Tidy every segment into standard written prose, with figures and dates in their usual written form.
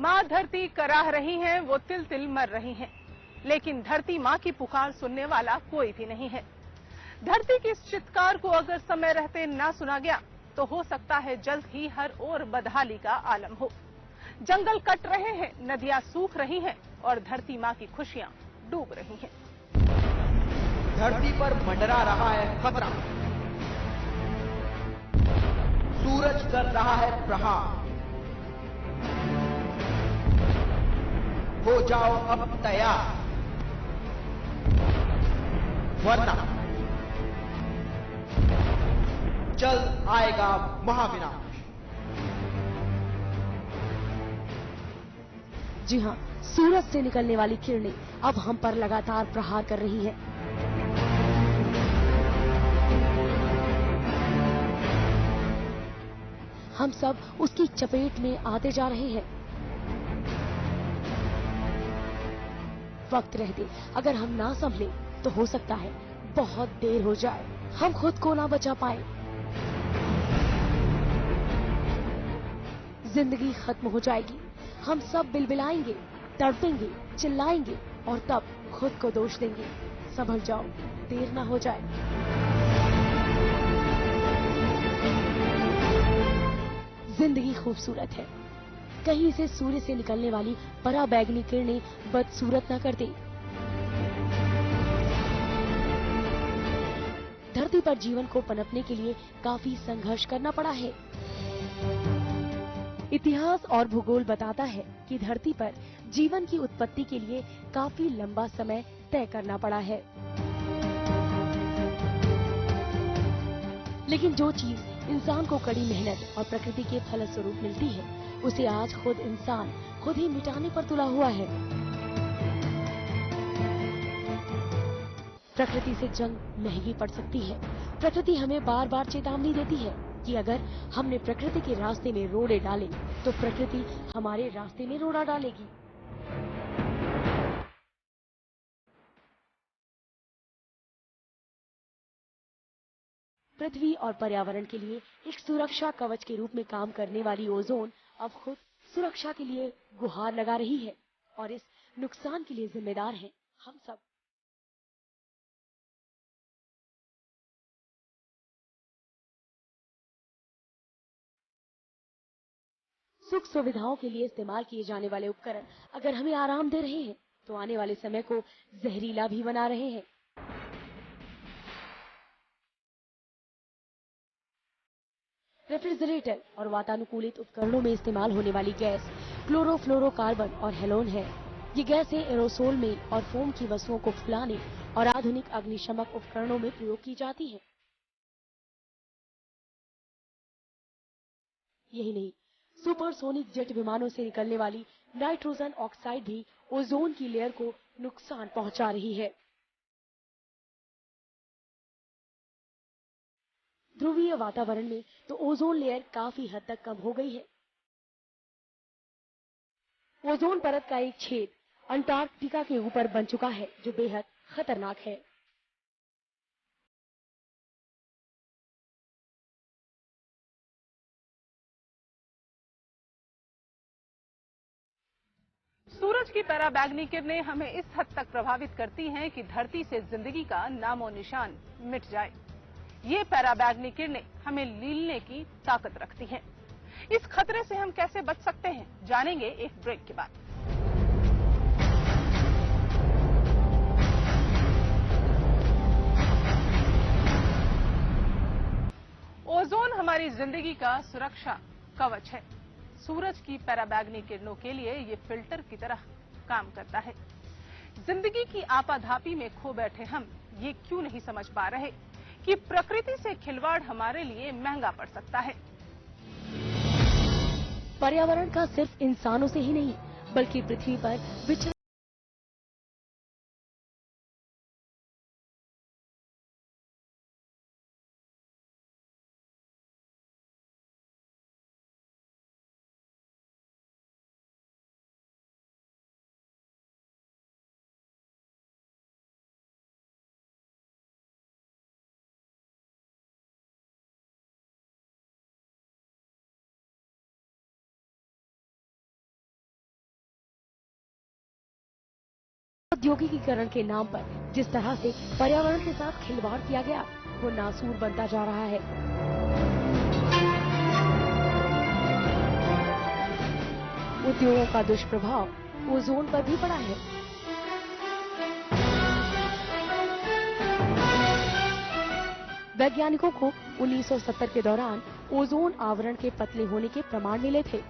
माँ धरती कराह रही हैं, वो तिल तिल मर रही हैं, लेकिन धरती माँ की पुकार सुनने वाला कोई भी नहीं है। धरती की इस चित्कार को अगर समय रहते ना सुना गया तो हो सकता है जल्द ही हर ओर बदहाली का आलम हो। जंगल कट रहे हैं, नदियां सूख रही हैं और धरती माँ की खुशियां डूब रही हैं। धरती पर मंडरा रहा है खतरा, सूरज कर रहा है प्रहार। हो जाओ अब तैयार, वरना जल्द आएगा महाविनाश। जी हाँ, सूरज से निकलने वाली किरणें अब हम पर लगातार प्रहार कर रही हैं। हम सब उसकी चपेट में आते जा रहे हैं। वक्त रहते अगर हम ना संभले तो हो सकता है बहुत देर हो जाए, हम खुद को ना बचा पाए। जिंदगी खत्म हो जाएगी, हम सब बिलबिलाएंगे, तड़पेंगे, चिल्लाएंगे और तब खुद को दोष देंगे। संभल जाओ, देर ना हो जाए। जिंदगी खूबसूरत है, कहीं से सूर्य से निकलने वाली पराबैंगनी किरणें बदसूरत न कर दे। धरती पर जीवन को पनपने के लिए काफी संघर्ष करना पड़ा है। इतिहास और भूगोल बताता है कि धरती पर जीवन की उत्पत्ति के लिए काफी लंबा समय तय करना पड़ा है। लेकिन जो चीज इंसान को कड़ी मेहनत और प्रकृति के फलस्वरूप मिलती है, उसे आज खुद इंसान खुद ही मिटाने पर तुला हुआ है। प्रकृति से जंग महंगी पड़ सकती है। प्रकृति हमें बार बार चेतावनी देती है कि अगर हमने प्रकृति के रास्ते में रोड़े डाले तो प्रकृति हमारे रास्ते में रोड़ा डालेगी। पृथ्वी और पर्यावरण के लिए एक सुरक्षा कवच के रूप में काम करने वाली ओजोन अब खुद सुरक्षा के लिए गुहार लगा रही है और इस नुकसान के लिए जिम्मेदार हैं हम सब। सुख सुविधाओं के लिए इस्तेमाल किए जाने वाले उपकरण अगर हमें आराम दे रहे हैं तो आने वाले समय को जहरीला भी बना रहे हैं। रेफ्रिजरेटर और वातानुकूलित उपकरणों में इस्तेमाल होने वाली गैस क्लोरोफ्लोरोकार्बन और हेलोन है। ये गैसें एरोसोल में और फोम की वस्तुओं को फुलाने और आधुनिक अग्निशमक उपकरणों में प्रयोग की जाती है। यही नहीं, सुपरसोनिक जेट विमानों से निकलने वाली नाइट्रोजन ऑक्साइड भी ओजोन की लेयर को नुकसान पहुंचा रही है। ध्रुवीय वातावरण में तो ओजोन लेयर काफी हद तक कम हो गई है। ओजोन परत का एक छेद अंटार्कटिका के ऊपर बन चुका है, जो बेहद खतरनाक है। सूरज की पराबैंगनी किरणें हमें इस हद तक प्रभावित करती हैं कि धरती से जिंदगी का नामो निशान मिट जाए। ये पराबैंगनी किरणें हमें लीलने की ताकत रखती हैं। इस खतरे से हम कैसे बच सकते हैं, जानेंगे एक ब्रेक के बाद। ओजोन हमारी जिंदगी का सुरक्षा कवच है। सूरज की पराबैंगनी किरणों के लिए ये फिल्टर की तरह काम करता है। जिंदगी की आपाधापी में खो बैठे हम ये क्यों नहीं समझ पा रहे कि प्रकृति से खिलवाड़ हमारे लिए महंगा पड़ सकता है। पर्यावरण का सिर्फ इंसानों से ही नहीं, बल्कि पृथ्वी पर विचरण औद्योगिकीकरण के नाम पर जिस तरह से पर्यावरण के साथ खिलवाड़ किया गया, वो नासूर बनता जा रहा है। उद्योगों का दुष्प्रभाव ओजोन पर भी पड़ा है। वैज्ञानिकों को 1970 के दौरान ओजोन आवरण के पतले होने के प्रमाण मिले थे।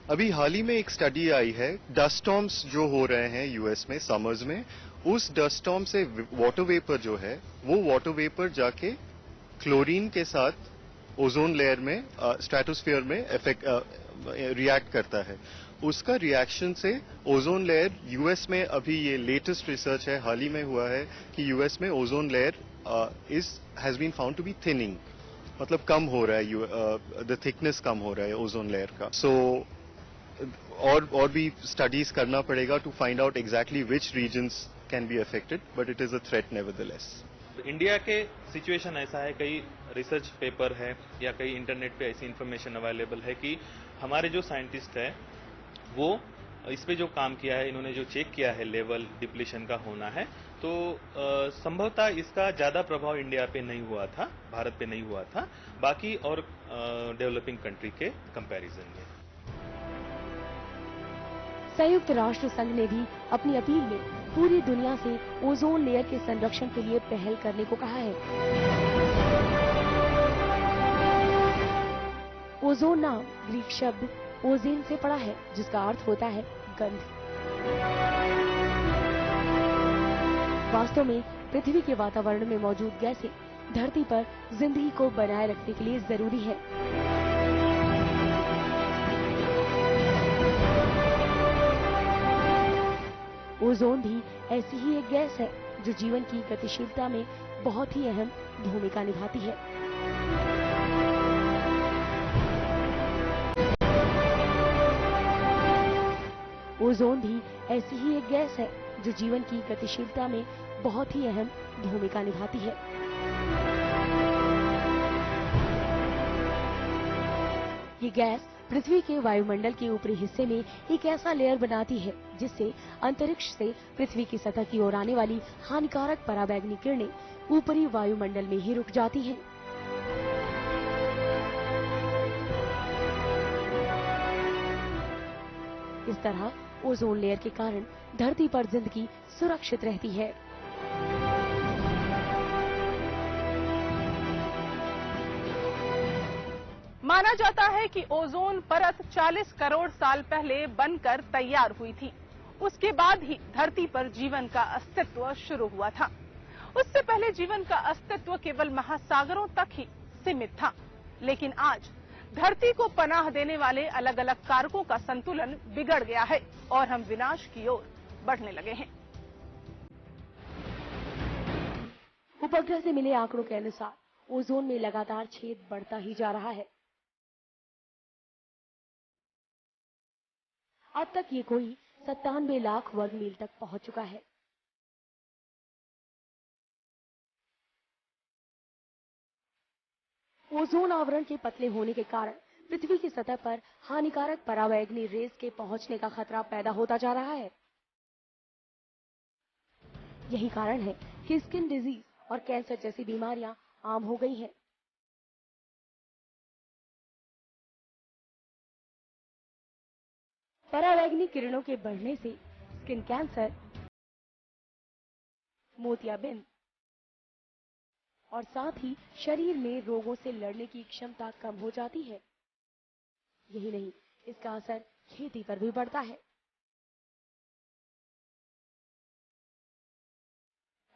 अभी हाल ही में एक स्टडी आई है, डस्ट स्टॉर्म्स जो हो रहे हैं यूएस में समर्स में, उस डस्ट स्टॉर्म से वाटर वेपर जो है, वो वाटर वेपर जाके क्लोरीन के साथ ओजोन लेयर में, स्ट्रेटोस्फीयर में रिएक्ट करता है। उसका रिएक्शन से ओजोन लेयर यूएस में, अभी ये लेटेस्ट रिसर्च है, हाल ही में हुआ है कि यूएस में ozone layer has been found to be thinning, मतलब कम हो रहा है, द थिकनेस कम हो रहा है ओजोन लेयर का। सो और भी स्टडीज करना पड़ेगा to find out exactly which reasons can be affected, but it is a threat nevertheless. India के सिचुएशन ऐसा है, कई रिसर्च पेपर है या कई इंटरनेट पे ऐसी इंफॉर्मेशन अवेलेबल है कि हमारे जो साइंटिस्ट है वो इस पे जो काम किया है, इन्होंने जो चेक किया है लेवल डिप्लीशन का होना है, तो संभवतः इसका ज्यादा प्रभाव इंडिया पे नहीं हुआ था, भारत पे नहीं हुआ था, बाकी और डेवलपिंग कंट्री के कंपैरिजन में। संयुक्त राष्ट्र संघ ने भी अपनी अपील में पूरी दुनिया से ओजोन लेयर के संरक्षण के लिए पहल करने को कहा है। ओजोन नाम ग्रीक शब्द ओजेन से पड़ा है, जिसका अर्थ होता है गंध। वास्तव में पृथ्वी के वातावरण में मौजूद गैसें धरती पर जिंदगी को बनाए रखने के लिए जरूरी है। ओजोन भी ऐसी ही एक गैस है जो जीवन की गतिशीलता में बहुत ही अहम भूमिका निभाती है। ओजोन भी ऐसी ही एक गैस है जो जीवन की गतिशीलता में बहुत ही अहम भूमिका निभाती है। ये गैस पृथ्वी के वायुमंडल के ऊपरी हिस्से में एक ऐसा लेयर बनाती है जिससे अंतरिक्ष से पृथ्वी की सतह की ओर आने वाली हानिकारक पराबैंगनी किरणें ऊपरी वायुमंडल में ही रुक जाती हैं। इस तरह ओजोन लेयर के कारण धरती पर जिंदगी सुरक्षित रहती है। माना जाता है कि ओजोन परत 40 करोड़ साल पहले बनकर तैयार हुई थी। उसके बाद ही धरती पर जीवन का अस्तित्व शुरू हुआ था। उससे पहले जीवन का अस्तित्व केवल महासागरों तक ही सीमित था, लेकिन आज धरती को पनाह देने वाले अलग अलग कारकों का संतुलन बिगड़ गया है और हम विनाश की ओर बढ़ने लगे हैं। उपग्रह से मिले आंकड़ों के अनुसार ओजोन में लगातार छेद बढ़ता ही जा रहा है। अब तक ये कोई 97 लाख वर्ग मील तक पहुंच चुका है। ओजोन आवरण के पतले होने के कारण पृथ्वी की सतह पर हानिकारक पराबैंगनी रेस के पहुंचने का खतरा पैदा होता जा रहा है। यही कारण है कि स्किन डिजीज और कैंसर जैसी बीमारियां आम हो गई हैं। पराबैंगनी किरणों के बढ़ने से स्किन कैंसर, मोतियाबिंद और साथ ही शरीर में रोगों से लड़ने की क्षमता कम हो जाती है। यही नहीं, इसका असर खेती पर भी पड़ता है।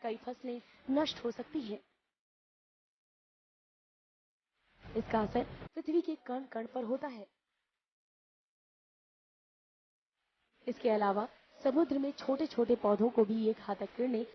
कई फसलें नष्ट हो सकती हैं। इसका असर पृथ्वी के कण कण पर होता है। इसके अलावा समुद्र में छोटे छोटे पौधों को भी ये घातक किरणें